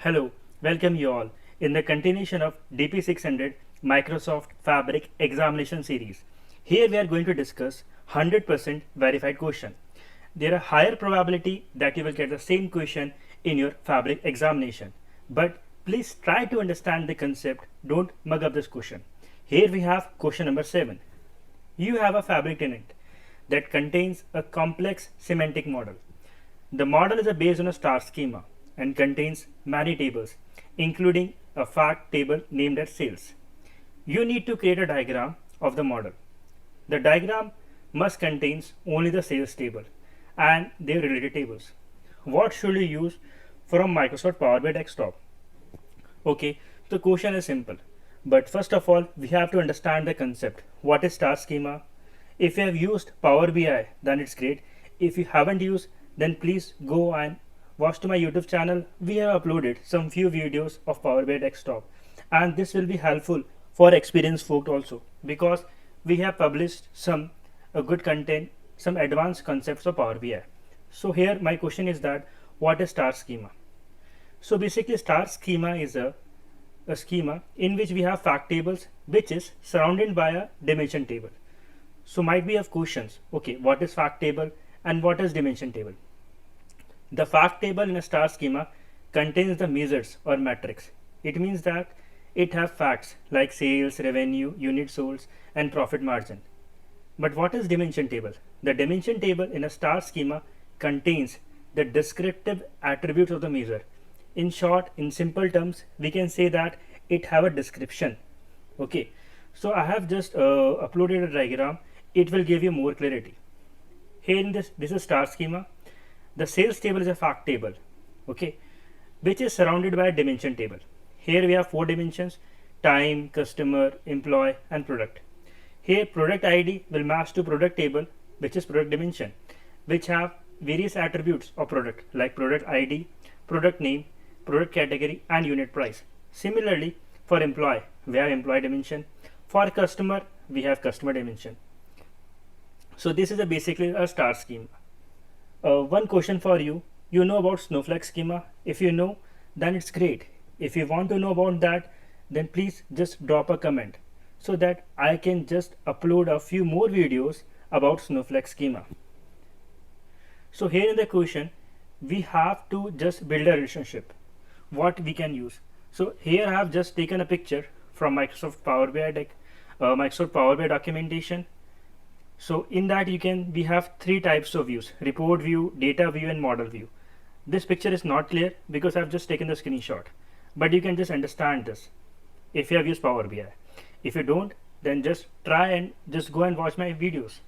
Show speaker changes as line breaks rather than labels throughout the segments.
Hello, welcome you all in the continuation of DP-600 Microsoft Fabric examination series. Here we are going to discuss 100% verified question. There are higher probability that you will get the same question in your Fabric examination. But please try to understand the concept, don't mug up this question. Here we have question number 7. You have a Fabric tenant that contains a complex semantic model. The model is based on a star schema and contains many tables, including a fact table named as sales. You need to create a diagram of the model. The diagram must contain only the sales table and their related tables. What should you use from Microsoft Power BI desktop? Okay, the question is simple. But first of all, we have to understand the concept. What is star schema? If you have used Power BI, then it's great. If you haven't used, then please go and watch to my YouTube channel. We have uploaded some few videos of Power BI desktop, and this will be helpful for experienced folk also, because we have published some good content, some advanced concepts of Power BI. So here my question is that what is star schema? So basically star schema is a schema in which we have fact tables which is surrounded by a dimension table. So might be have questions, okay, what is fact table and what is dimension table? The fact table in a star schema contains the measures or metrics. It means that it has facts like sales, revenue, unit sold, and profit margin. But what is dimension table? The dimension table in a star schema contains the descriptive attributes of the measure. In short, in simple terms, we can say that it have a description. Okay, so I have just uploaded a diagram. It will give you more clarity. Here in this is star schema. The sales table is a fact table, okay, which is surrounded by a dimension table. Here we have 4 dimensions: time, customer, employee, and product. Here product ID will match to product table, which is product dimension, which have various attributes of product like product ID, product name, product category, and unit price. Similarly, for employee, we have employee dimension. For customer, we have customer dimension. So this is basically a star schema. One question for you. You know about snowflake schema? If you know, then it's great. If you want to know about that, then please just drop a comment so that I can just upload a few more videos about snowflake schema. So here in the question, we have to just build a relationship. What we can use. So here I have just taken a picture from Microsoft Power BI documentation. So in that we have 3 types of views: report view, data view, and model view. This picture is not clear because I've just taken the screenshot, but you can just understand this if you have used Power BI. If you don't, then just try and just go and watch my videos.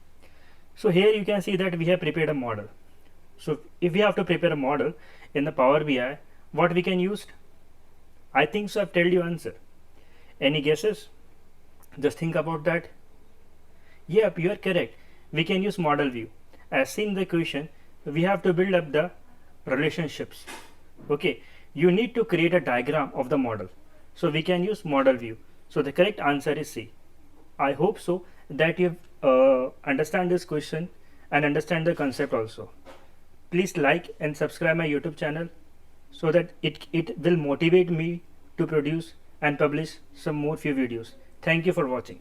So here you can see that we have prepared a model. So if we have to prepare a model in the Power BI, what we can use? I think so I've told you answer. Any guesses? Just think about that. Yep, you are correct. We can use model view. As seen in the question, we have to build up the relationships. Okay, you need to create a diagram of the model. So we can use model view. So the correct answer is C. I hope so that you understand this question and understand the concept also. Please like and subscribe my YouTube channel so that it will motivate me to produce and publish some more few videos. Thank you for watching.